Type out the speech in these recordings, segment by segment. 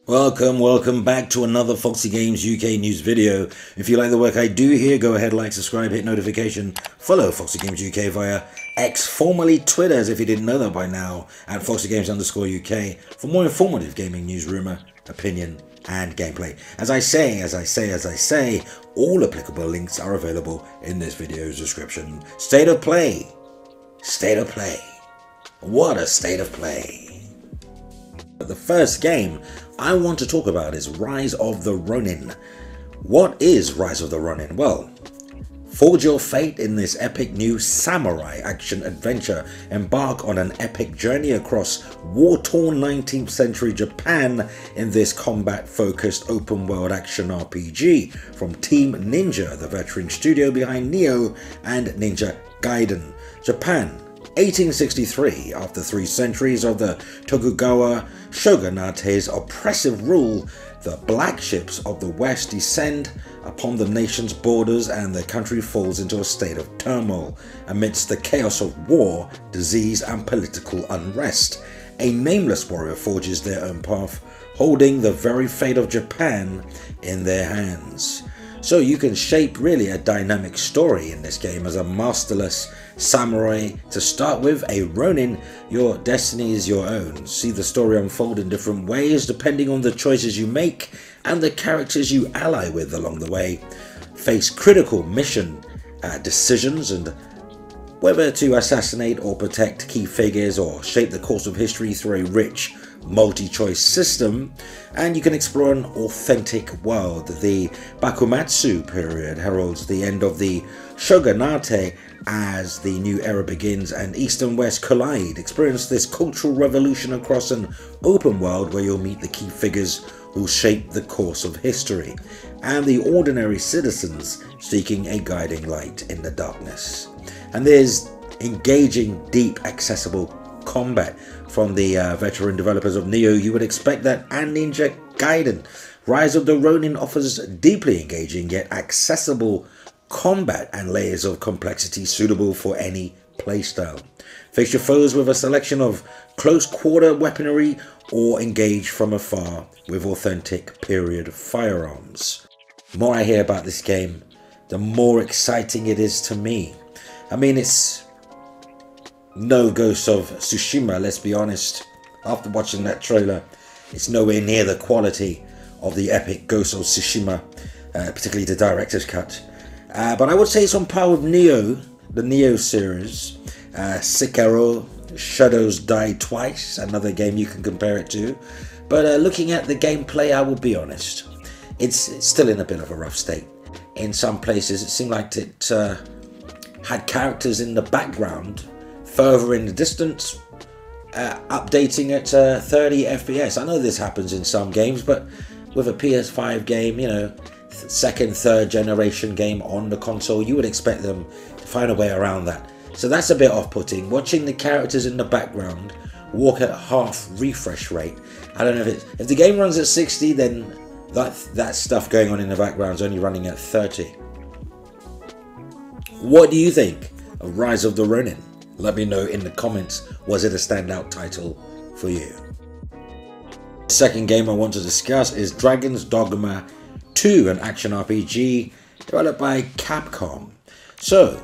Welcome back to another Foxy Games UK news video. If you like the work I do here, go ahead, like, subscribe, hit notification, follow Foxy Games UK via X, formerly Twitter, as if you didn't know that by now, at FoxyGames_UK for more informative gaming news, rumour, opinion, and gameplay. As I say, all applicable links are available in this video's description. State of play. State of play. What a state of play. The first game I want to talk about is Rise of the Ronin. What is Rise of the Ronin? Well, forge your fate in this epic new samurai action adventure. Embark on an epic journey across war-torn 19th century Japan in this combat-focused open-world action RPG from Team Ninja, the veteran studio behind Nioh and Ninja Gaiden. Japan, 1863, after 3 centuries of the Tokugawa shogunate's oppressive rule, the black ships of the West descend upon the nation's borders and the country falls into a state of turmoil amidst the chaos of war, disease and political unrest. A nameless warrior forges their own path, holding the very fate of Japan in their hands. So you can shape really a dynamic story in this game as a masterless samurai. To start with, a Ronin, your destiny is your own. See the story unfold in different ways depending on the choices you make and the characters you ally with along the way. Face critical mission decisions and whether to assassinate or protect key figures or shape the course of history through a rich multi-choice system, and you can explore an authentic world. The Bakumatsu period heralds the end of the shogunate as the new era begins and East and West collide. Experience this cultural revolution across an open world where you'll meet the key figures who shape the course of history and the ordinary citizens seeking a guiding light in the darkness. And there's engaging, deep, accessible combat from the veteran developers of Nioh. You would expect that, and Ninja Gaiden. Rise of the Ronin offers deeply engaging yet accessible combat and layers of complexity suitable for any playstyle. Face your foes with a selection of close quarter weaponry or engage from afar with authentic period firearms. The more I hear about this game, the more exciting it is to me. I mean, it's no Ghost of Tsushima, let's be honest. After watching that trailer, it's nowhere near the quality of the epic Ghost of Tsushima, particularly the director's cut. But I would say it's on par with Nioh, the Nioh series, Sekiro, Shadows Die Twice, another game you can compare it to. But looking at the gameplay, I will be honest, it's still in a bit of a rough state. In some places, it seemed like it had characters in the background further in the distance, updating at 30 FPS. I know this happens in some games, but with a PS5 game, you know, second, third generation game on the console, you would expect them to find a way around that. So that's a bit off-putting. Watching the characters in the background walk at half refresh rate. I don't know if the game runs at 60, then that stuff going on in the background is only running at 30. What do you think of Rise of the Ronin? Let me know in the comments, was it a standout title for you? The second game I want to discuss is Dragon's Dogma 2, an action RPG developed by Capcom. So,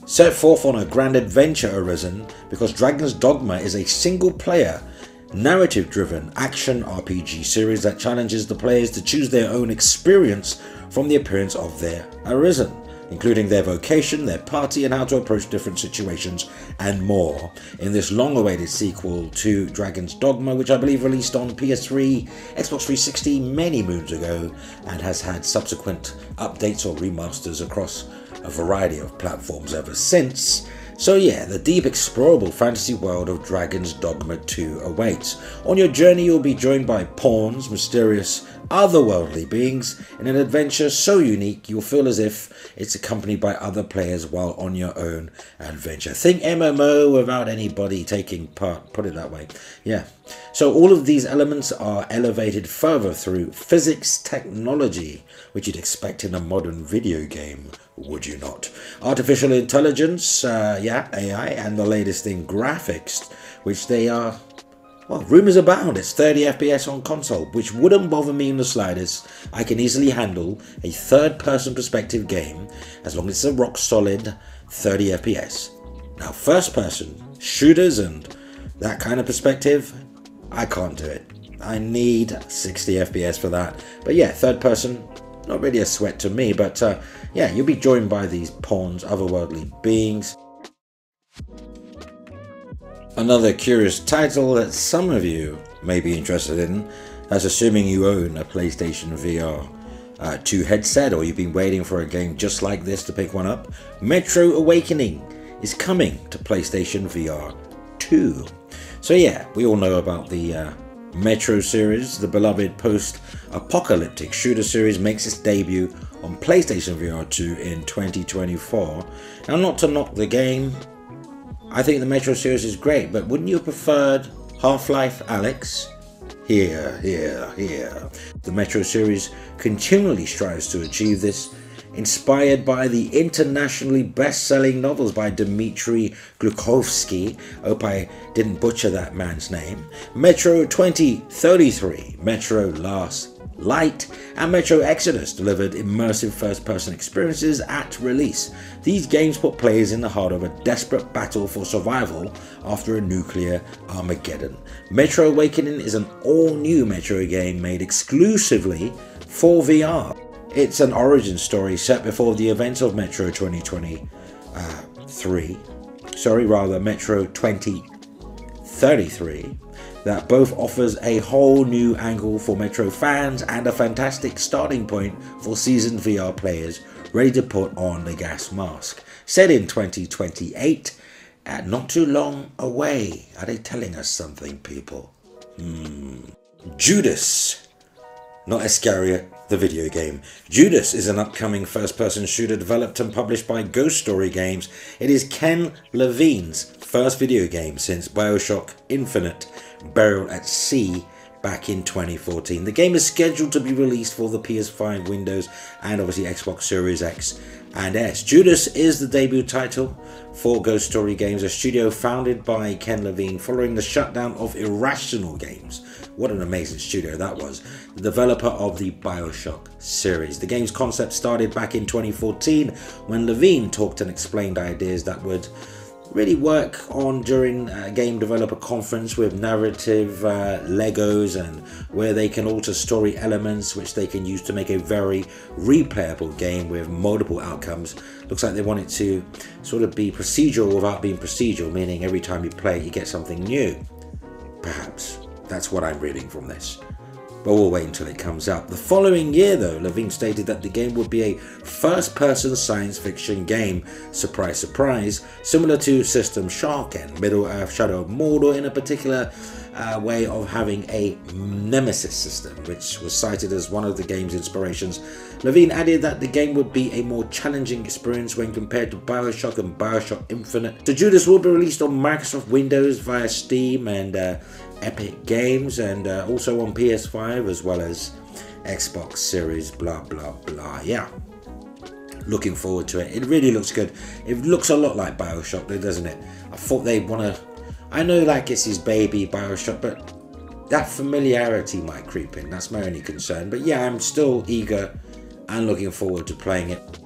set forth on a grand adventure arisen because Dragon's Dogma is a single-player, narrative-driven action RPG series that challenges the players to choose their own experience from the appearance of their arisen, including their vocation, their party, and how to approach different situations and more. In this long-awaited sequel to Dragon's Dogma, which I believe released on PS3, Xbox 360 many moons ago, and has had subsequent updates or remasters across a variety of platforms ever since. So yeah, the deep explorable fantasy world of Dragon's Dogma 2 awaits. On your journey you'll be joined by pawns, mysterious otherworldly beings in an adventure so unique you'll feel as if it's accompanied by other players while on your own adventure. Think MMO without anybody taking part, put it that way. Yeah. So all of these elements are elevated further through physics technology, which you'd expect in a modern video game, would you not? Artificial intelligence, yeah, AI, and the latest in graphics, which they are Well, rumours abound, it's 30 FPS on console, which wouldn't bother me in the slightest. I can easily handle a third-person perspective game as long as it's a rock-solid 30 FPS. Now, first-person shooters and that kind of perspective, I can't do it. I need 60 FPS for that. But yeah, third-person, not really a sweat to me, but yeah, you'll be joined by these pawns, otherworldly beings. Another curious title that some of you may be interested in, that's assuming you own a PlayStation VR 2 headset or you've been waiting for a game just like this to pick one up. Metro Awakening is coming to PlayStation VR 2. So yeah, we all know about the Metro series. The beloved post-apocalyptic shooter series makes its debut on PlayStation VR 2 in 2024. Now, not to knock the game, I think the Metro series is great, but wouldn't you have preferred Half-Life Alyx? Here. The Metro series continually strives to achieve this, inspired by the internationally best-selling novels by Dmitry Glukhovsky. Hope I didn't butcher that man's name. Metro 2033, Metro Last Light, and Metro Exodus delivered immersive first-person experiences at release. These games put players in the heart of a desperate battle for survival after a nuclear Armageddon. Metro Awakening is an all-new Metro game made exclusively for VR. It's an origin story set before the events of Metro 2033, that both offers a whole new angle for Metro fans and a fantastic starting point for seasoned VR players ready to put on the gas mask. Set in 2028, not too long away. Are they telling us something, people? Judas. Not Iscariot, the video game. Judas is an upcoming first-person shooter developed and published by Ghost Story Games. It is Ken Levine's first video game since BioShock Infinite Burial at Sea back in 2014. The game is scheduled to be released for the PS5, Windows, and obviously Xbox Series X and S. Judas is the debut title for Ghost Story Games, a studio founded by Ken Levine following the shutdown of Irrational Games. What an amazing studio that was. The developer of the BioShock series. The game's concept started back in 2014 when Levine talked and explained ideas that would really work on during a game developer conference with narrative Legos and where they can alter story elements which they can use to make a very replayable game with multiple outcomes. Looks like they want it to sort of be procedural without being procedural, meaning every time you play it you get something new. Perhaps. That's what I'm reading from this. But we'll wait until it comes out. The following year, though, Levine stated that the game would be a first-person science fiction game, surprise, surprise, similar to System Shock and Middle-earth Shadow of Mordor in a particular way of having a nemesis system, which was cited as one of the game's inspirations. Levine added that the game would be a more challenging experience when compared to BioShock and BioShock Infinite. So Judas will be released on Microsoft Windows via Steam and Epic Games, and also on PS5 as well as Xbox Series blah blah blah. Yeah, looking forward to it. It really looks good. It looks a lot like BioShock though, doesn't it? I thought they'd want to, I know like it's his baby BioShock, but that familiarity might creep in. That's my only concern. But yeah, I'm still eager and looking forward to playing it.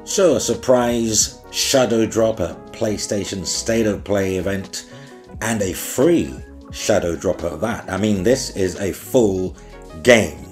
So a surprise shadow drop at PlayStation State of Play event and a free shadow drop of that. I mean, this is a full game.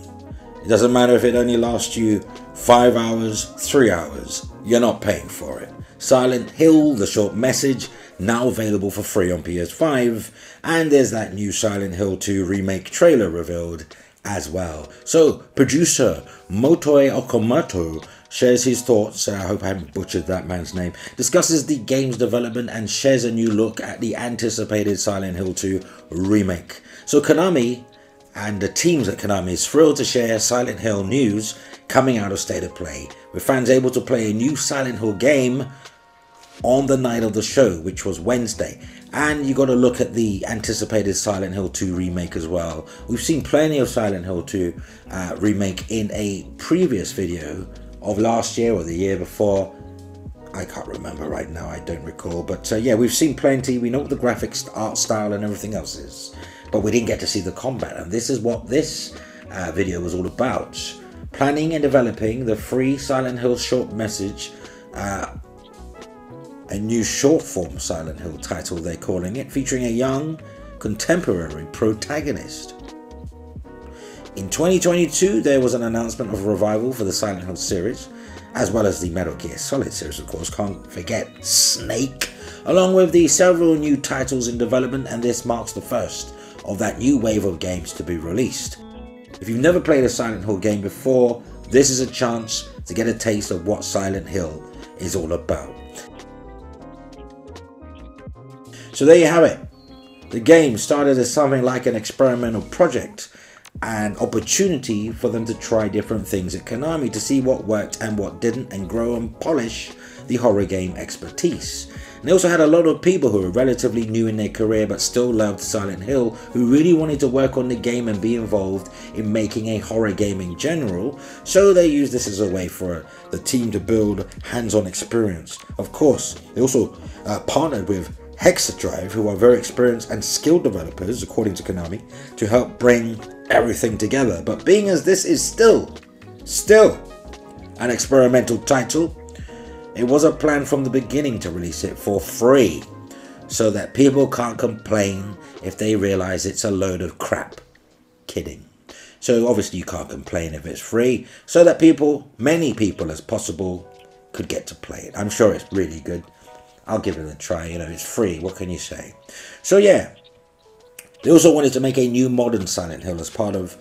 It doesn't matter if it only lasts you 5 hours, 3 hours, you're not paying for it. Silent Hill, The Short Message, now available for free on PS5, and there's that new Silent Hill 2 remake trailer revealed as well. So producer Motoi Okamoto shares his thoughts, I hope I haven't butchered that man's name, discusses the game's development and shares a new look at the anticipated Silent Hill 2 remake. So Konami and the teams at Konami is thrilled to share Silent Hill news coming out of State of Play, with fans able to play a new Silent Hill game on the night of the show, which was Wednesday. And you got to look at the anticipated Silent Hill 2 remake as well. We've seen plenty of Silent Hill 2 remake in a previous video of last year or the year before. I can't remember right now, I don't recall, but yeah, we've seen plenty. We know what the graphics, art style and everything else is. but we didn't get to see the combat, and this is what this video was all about. Planning and developing the free Silent Hill short message, a new short form Silent Hill title they're calling it, featuring a young contemporary protagonist. In 2022 there was an announcement of a revival for the Silent Hill series, as well as the Metal Gear Solid series, of course, can't forget Snake, along with the several new titles in development, and this marks the first of that new wave of games to be released. If you've never played a Silent Hill game before, this is a chance to get a taste of what Silent Hill is all about. So there you have it. The game started as something like an experimental project, an opportunity for them to try different things at Konami to see what worked and what didn't, and grow and polish the horror game expertise. And they also had a lot of people who were relatively new in their career but still loved Silent Hill, who really wanted to work on the game and be involved in making a horror game in general, so they used this as a way for the team to build hands-on experience. Of course, they also partnered with Hexadrive, who are very experienced and skilled developers, according to Konami, to help bring everything together. But being as this is still an experimental title, it was a plan from the beginning to release it for free, so that people can't complain if they realize it's a load of crap. Kidding. So obviously you can't complain if it's free, so that many people as possible could get to play it. I'm sure it's really good. I'll give it a try, you know, it's free, what can you say? So yeah, they also wanted to make a new modern Silent Hill. As part of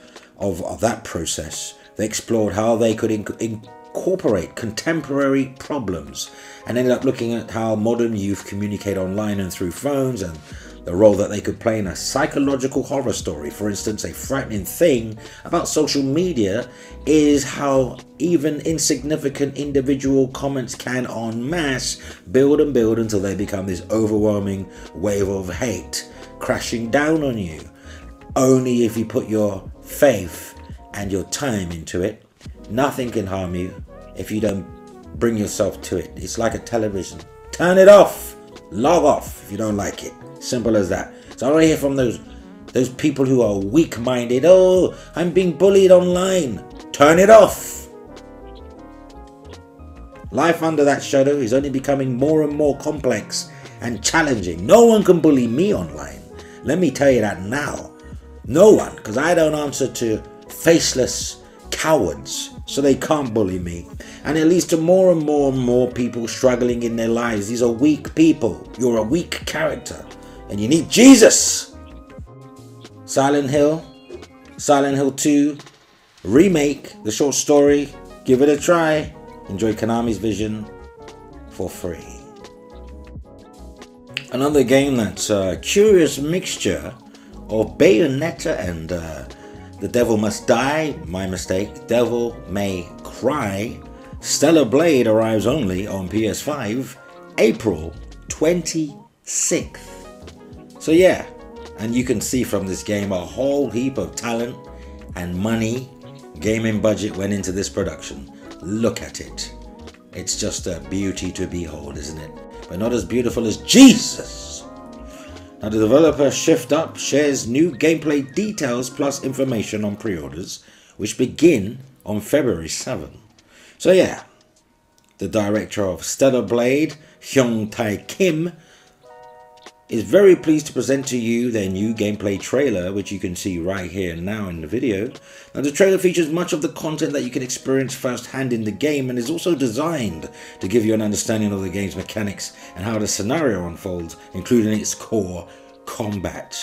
that process, they explored how they could incorporate contemporary problems, and ended up looking at how modern youth communicate online and through phones, and the role that they could play in a psychological horror story. For instance, a frightening thing about social media is how even insignificant individual comments can en masse build and build until they become this overwhelming wave of hate crashing down on you. Only if you put your faith and your time into it. Nothing can harm you if you don't bring yourself to it. It's like a television. Turn it off. Log off if you don't like it. Simple as that. So I want to hear from those people who are weak-minded. Oh, I'm being bullied online. Turn it off. Life under that shadow is only becoming more and more complex and challenging. No one can bully me online. Let me tell you that now. No one, because I don't answer to faceless cowards, so they can't bully me. And it leads to more and more people struggling in their lives. These are weak people. You're a weak character, and you need Jesus. Silent Hill 2 remake, the short story. Give it a try. Enjoy Konami's vision for free. Another game that's a curious mixture of Bayonetta and The Devil Must Die, my mistake, Devil May Cry. Stellar Blade arrives only on PS5 April 26th. So yeah, and you can see from this game a whole heap of talent and money, gaming budget went into this production. Look at it. It's just a beauty to behold, isn't it? But not as beautiful as Jesus. Now the developer Shift Up shares new gameplay details plus information on pre-orders, which begin on February 7. So yeah, the director of Stellar Blade, Hyung Tae Kim, is very pleased to present to you their new gameplay trailer, which you can see right here now in the video. Now the trailer features much of the content that you can experience firsthand in the game, and is also designed to give you an understanding of the game's mechanics and how the scenario unfolds, including its core combat.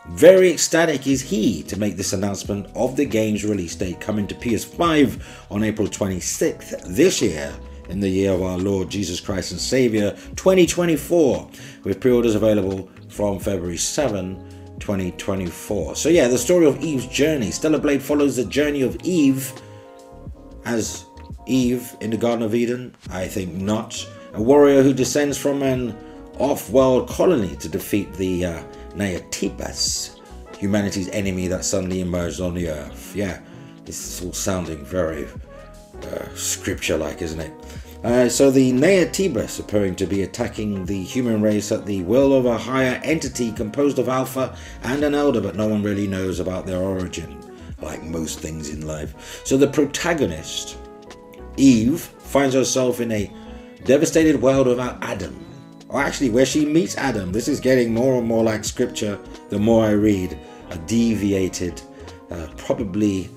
Very ecstatic is he to make this announcement of the game's release date coming to PS5 on April 26th this year, in the year of our Lord Jesus Christ and Savior 2024, with pre-orders available from February 7, 2024. So yeah, the story of Eve's journey. Stellar Blade follows the journey of Eve. As Eve in the Garden of Eden? I think not. A warrior who descends from an off-world colony to defeat the Nayatibas, humanity's enemy that suddenly emerged on the earth. Yeah, this is all sounding very scripture-like, isn't it? So the Neotibus appearing to be attacking the human race at the will of a higher entity composed of Alpha and an Elder, but no one really knows about their origin, like most things in life. So the protagonist, Eve, finds herself in a devastated world without Adam. Or actually, where she meets Adam. This is getting more and more like scripture the more I read. A deviated, probably,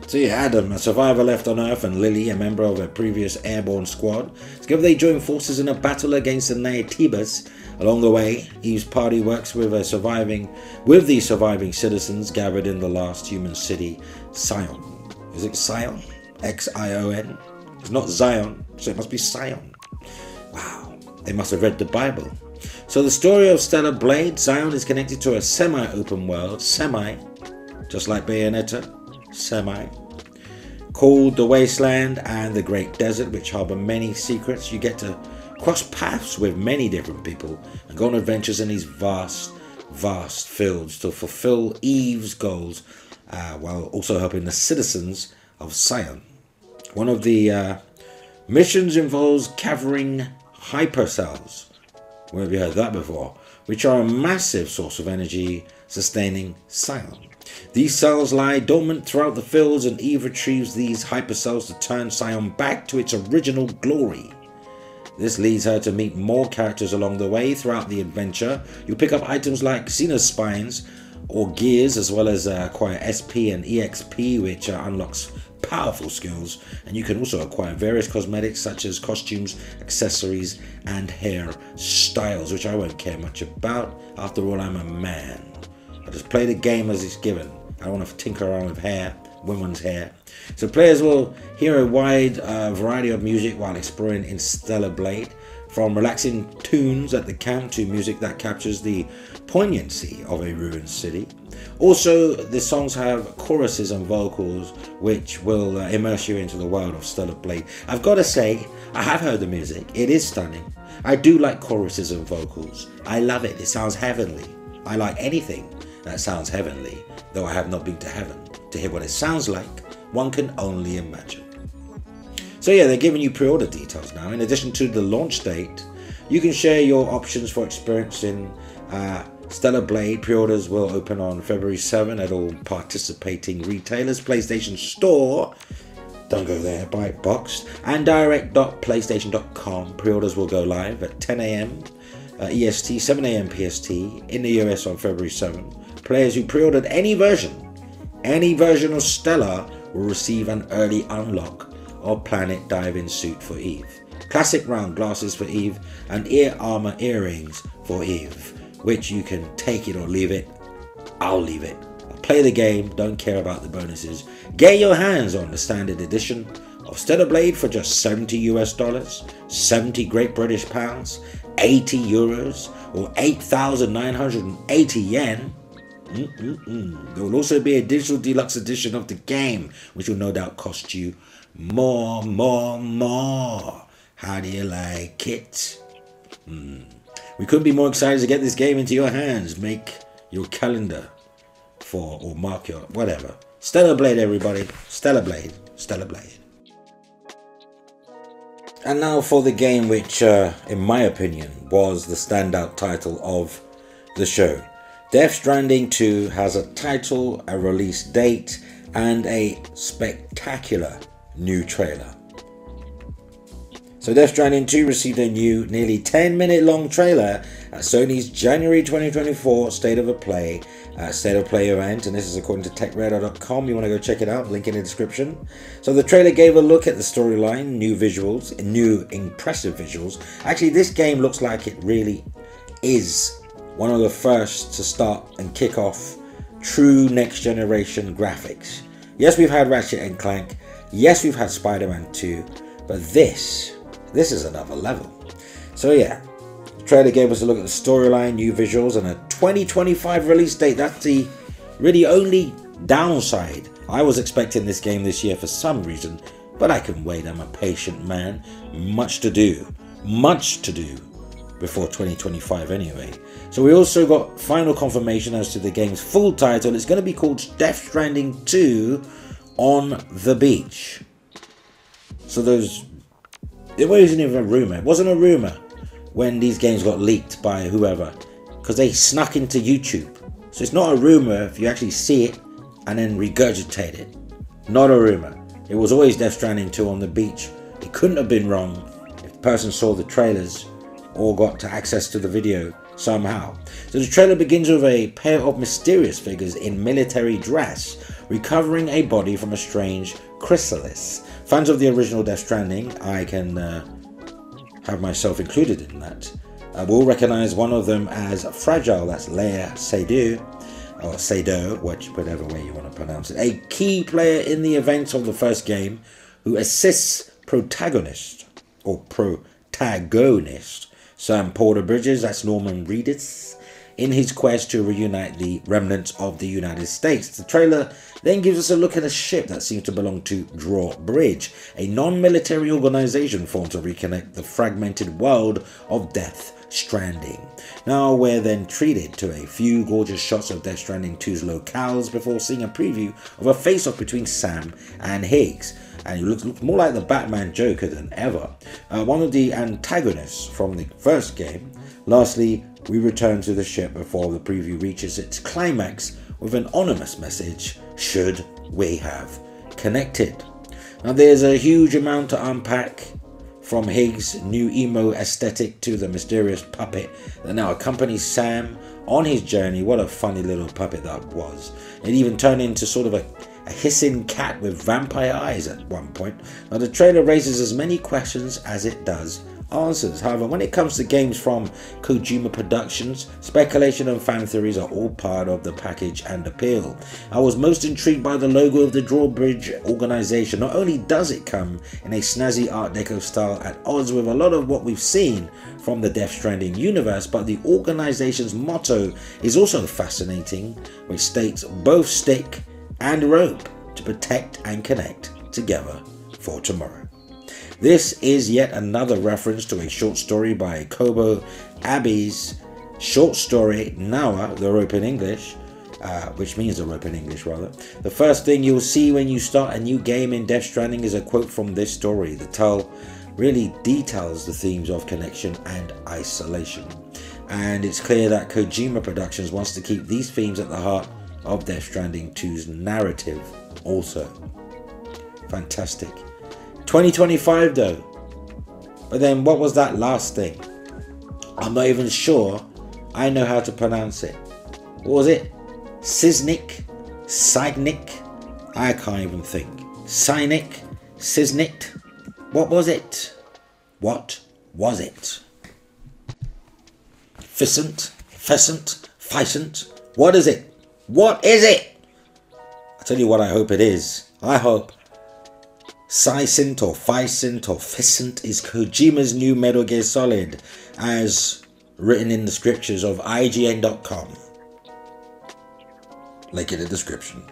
So yeah, Adam, a survivor left on Earth, and Lily, a member of a previous airborne squad. Together they join forces in a battle against the Neotibus. Along the way, Eve's party works with the surviving citizens gathered in the last human city, Sion. Is it Sion? X-I-O-N? It's not Zion, so it must be Sion. Wow, they must have read the Bible. So the story of Stellar Blade, Zion is connected to a semi-open world, just like Bayonetta, called the Wasteland and the Great Desert, which harbour many secrets. You get to cross paths with many different people and go on adventures in these vast fields to fulfill Eve's goals, while also helping the citizens of Sion. One of the missions involves gathering hypercells. Where have you heard that before? Which are a massive source of energy sustaining Sion. These cells lie dormant throughout the fields, and Eve retrieves these hypercells to turn Sion back to its original glory. This leads her to meet more characters along the way. Throughout the adventure, you'll pick up items like Xenospines or gears, as well as acquire SP and EXP, which unlocks powerful skills, and you can also acquire various cosmetics such as costumes, accessories, and hair styles, which I won't care much about. After all, I'm a man. I just play the game as it's given. I don't want to tinker around with hair, women's hair. So players will hear a wide variety of music while exploring in Stellar Blade, from relaxing tunes at the camp to music that captures the poignancy of a ruined city. Also, the songs have choruses and vocals which will immerse you into the world of Stellar Blade. I've got to say, I have heard the music. It is stunning. I do like choruses and vocals. I love it. It sounds heavenly. I like anything that sounds heavenly, though I have not been to heaven. To hear what it sounds like, one can only imagine. So yeah, they're giving you pre-order details now. In addition to the launch date, you can share your options for experiencing Stellar Blade. Pre-orders will open on February 7 at all participating retailers, PlayStation Store, don't go there, buy it boxed, and direct.playstation.com. Pre-orders will go live at 10 a.m. EST, 7 a.m. PST in the US on February 7. Players who pre-ordered any version of Stellar will receive an early unlock of Planet Diving Suit for Eve, classic round glasses for Eve, and ear armor earrings for Eve, which you can take it or leave it. I'll leave it. I'll play the game, don't care about the bonuses. Get your hands on the standard edition of Stellar Blade for just $70 US, 70 Great British pounds, 80 euros, or 8,980 yen. There will also be a digital deluxe edition of the game, which will no doubt cost you more. How do you like it? We couldn't be more excited to get this game into your hands. Make your calendar for, or mark your, whatever. Stellar Blade, everybody. Stellar Blade. Stellar Blade. And now for the game which, in my opinion, was the standout title of the show. Death Stranding 2 has a title, a release date, and a spectacular new trailer. So Death Stranding 2 received a new, nearly 10-minute long trailer at Sony's January 2024 State of Play event, and this is according to techradar.com. You want to go check it out, link in the description. So the trailer gave a look at the storyline, new visuals, new impressive visuals. Actually, this game looks like it really is one of the first to start and kick off true next generation graphics. Yes, we've had Ratchet and Clank. Yes, we've had Spider-Man 2, but this is another level. So yeah, the trailer gave us a look at the storyline, new visuals, and a 2025 release date. That's the really only downside. I was expecting this game this year for some reason, but I can wait. I'm a patient man. Much to do before 2025 anyway. So we also got final confirmation as to the game's full title. It's going to be called Death Stranding 2 on the Beach. So it wasn't even a rumor. It wasn't a rumor when these games got leaked by whoever, because they snuck into YouTube. So it's not a rumor if you actually see it and then regurgitate it. Not a rumor. It was always Death Stranding 2 on the beach. It couldn't have been wrong if the person saw the trailers or got to access to the video somehow. So the trailer begins with a pair of mysterious figures in military dress recovering a body from a strange chrysalis. Fans of the original Death Stranding, I can have myself included in that, will recognize one of them as Fragile, that's Leia Seydoux, or Seydoux, whatever way you want to pronounce it, a key player in the events of the first game who assists protagonist Sam Porter Bridges, that's Norman Reedus, in his quest to reunite the remnants of the United States. The trailer then gives us a look at a ship that seems to belong to Drawbridge, a non-military organization formed to reconnect the fragmented world of Death Stranding. Now we're then treated to a few gorgeous shots of Death Stranding 2's locales before seeing a preview of a face-off between Sam and Higgs. And he looks more like the Batman Joker than ever, one of the antagonists from the first game. Lastly, we return to the ship before the preview reaches its climax with an ominous message: should we have connected? Now there's a huge amount to unpack, from Higgs' new emo aesthetic to the mysterious puppet that now accompanies Sam on his journey. What a funny little puppet that was. It even turned into sort of a hissing cat with vampire eyes at one point. Now the trailer raises as many questions as it does answers. However, when it comes to games from Kojima Productions, speculation and fan theories are all part of the package and appeal. I was most intrigued by the logo of the Drawbridge organization. Not only does it come in a snazzy Art Deco style at odds with a lot of what we've seen from the Death Stranding universe, but the organization's motto is also fascinating, which states both stick and rope to protect and connect together for tomorrow. This is yet another reference to a short story by Kobo Abe's short story Nawa, the rope in English, which means the rope in English rather. The first thing you'll see when you start a new game in Death Stranding is a quote from this story. The tale really details the themes of connection and isolation. And it's clear that Kojima Productions wants to keep these themes at the heart of Death Stranding 2's narrative also. Fantastic. 2025 though. But then what was that last thing? I'm not even sure I know how to pronounce it. What was it? Siznik? Signik? I can't even think. Cynic? Siznik? What was it? What was it? Pheasant? Pheasant? Pheasant? What is it? What is it? I tell you what I hope it is. I hope Sysint or Physint or Pheasant is Kojima's new Metal Gear Solid, as written in the scriptures of IGN.com. Link in the description.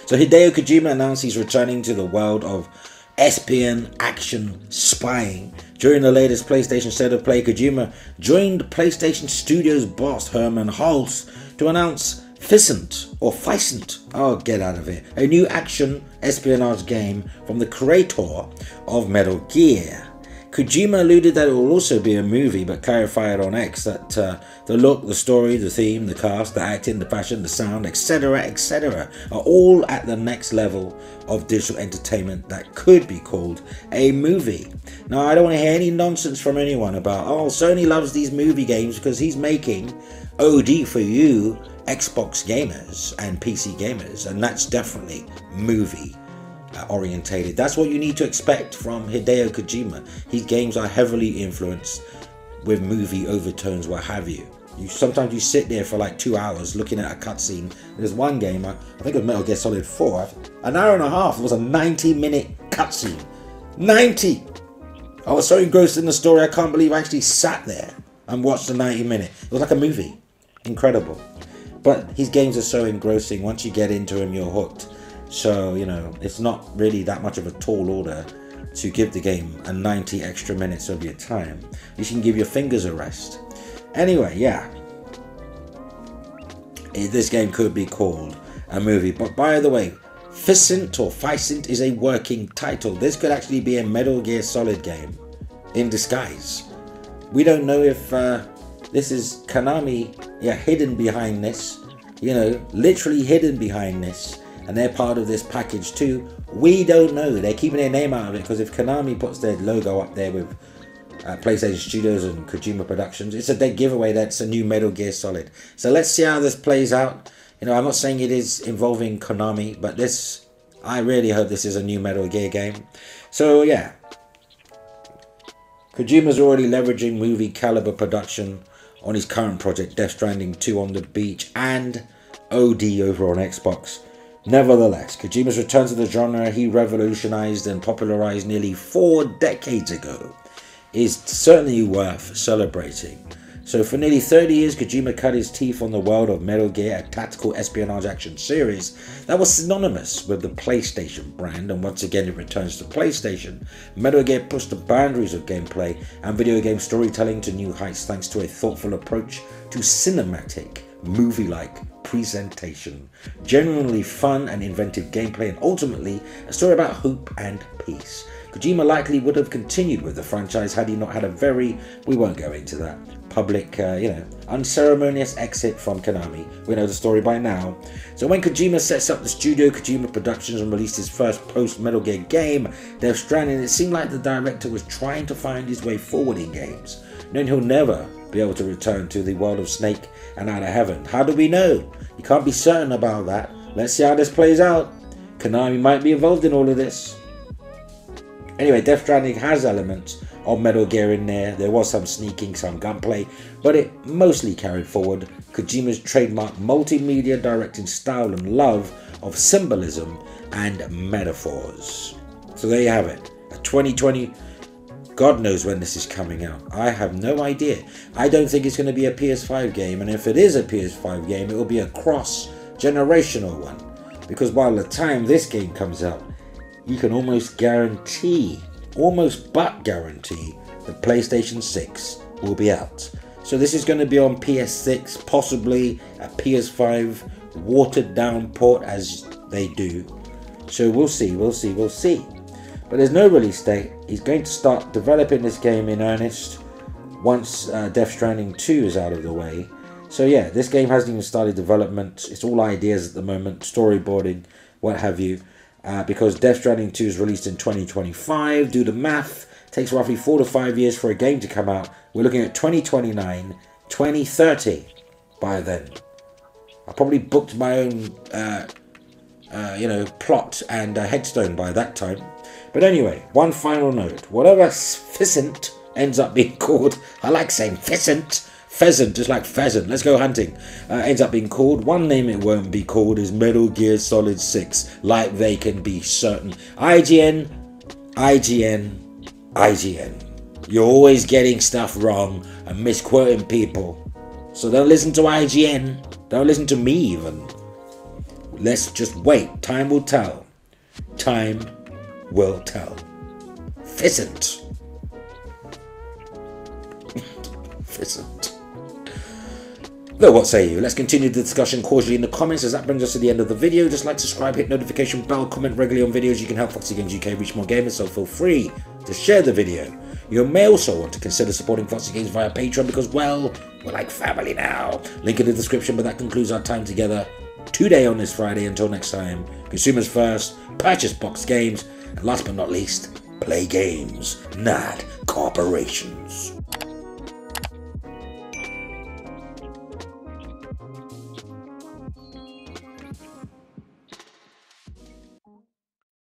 So Hideo Kojima announced he's returning to the world of espionage action spying. During the latest PlayStation State of Play, Kojima joined PlayStation Studios boss Herman Hulse to announce Pheasant or Physant, oh get out of here, a new action espionage game from the creator of Metal Gear. Kojima alluded that it will also be a movie, but clarified on X that the look, the story, the theme, the cast, the acting, the fashion, the sound, etc. are all at the next level of digital entertainment that could be called a movie. Now, I don't want to hear any nonsense from anyone about, oh, Sony loves these movie games because he's making OD for you Xbox gamers and PC gamers, and that's definitely movie orientated. That's what you need to expect from Hideo Kojima. His games are heavily influenced with movie overtones, what have you. Sometimes you sit there for like 2 hours looking at a cutscene. There's one game, I think it was Metal Gear Solid 4, an hour and a half, it was a 90-minute cutscene. 90! I was so engrossed in the story, I can't believe I actually sat there and watched the 90-minute. It was like a movie. Incredible. But his games are so engrossing, once you get into him, you're hooked. So, you know, it's not really that much of a tall order to give the game a 90 extra minutes of your time. You can give your fingers a rest. Anyway, yeah. This game could be called a movie. But by the way, Fent is a working title. This could actually be a Metal Gear Solid game in disguise. We don't know if this is Konami, hidden behind this. You know, literally hidden behind this. And they're part of this package too. We don't know. They're keeping their name out of it, because if Konami puts their logo up there with PlayStation Studios and Kojima Productions, it's a dead giveaway that's a new Metal Gear Solid. So let's see how this plays out. You know, I'm not saying it is involving Konami, but this, I really hope this is a new Metal Gear game. So yeah, Kojima's already leveraging movie caliber production on his current project, Death Stranding 2 on the Beach, and OD over on Xbox. Nevertheless, Kojima's return to the genre he revolutionized and popularized nearly 4 decades ago is certainly worth celebrating. So for nearly 30 years, Kojima cut his teeth on the world of Metal Gear, a tactical espionage action series that was synonymous with the PlayStation brand, and once again it returns to PlayStation. Metal Gear pushed the boundaries of gameplay and video game storytelling to new heights thanks to a thoughtful approach to cinematic, movie-like presentation, genuinely fun and inventive gameplay, and ultimately a story about hope and peace. Kojima likely would have continued with the franchise had he not had a very, we won't go into that, public, unceremonious exit from Konami. We know the story by now. So when Kojima sets up the studio, Kojima Productions, and released his first post-Metal Gear game, Death Stranding, it seemed like the director was trying to find his way forward in games, knowing he'll never be able to return to the world of Snake and Out of Heaven. How do we know? You can't be certain about that. Let's see how this plays out. Konami might be involved in all of this. Anyway, Death Stranding has elements of Metal Gear in there. There was some sneaking, some gunplay, but it mostly carried forward Kojima's trademark multimedia directing style and love of symbolism and metaphors. So there you have it. A 2020, God knows when this is coming out. I have no idea. I don't think it's going to be a PS5 game, and if it is a PS5 game, it will be a cross-generational one. Because by the time this game comes out, you can almost guarantee, but guarantee, that PlayStation 6 will be out. So this is going to be on PS6, possibly a PS5 watered down port as they do. So we'll see. But there's no release date. He's going to start developing this game in earnest once Death Stranding 2 is out of the way. So yeah, this game hasn't even started development. It's all ideas at the moment, storyboarding, what have you. Because Death Stranding 2 is released in 2025. Do the math. It takes roughly 4 to 5 years for a game to come out. We're looking at 2029, 2030 by then. I probably booked my own, plot and headstone by that time. But anyway, one final note. Whatever Pheasant ends up being called, I like saying Pheasant, just like pheasant, let's go hunting, ends up being called, one name it won't be called is Metal Gear Solid 6, like they can be certain. IGN, you're always getting stuff wrong and misquoting people. So don't listen to IGN, don't listen to me even. Let's just wait, time will tell. Time will tell. Pheasant. Pheasant. Though, what say you? Let's continue the discussion causally in the comments, as that brings us to the end of the video. Just like, subscribe, hit notification bell, comment regularly on videos. You can help Foxy Games UK reach more gamers, so feel free to share the video. You may also want to consider supporting Foxy Games via Patreon because, well, we're like family now. Link in the description, but that concludes our time together today on this Friday. Until next time, consumers first, purchase boxed games, and last but not least, play games, not corporations.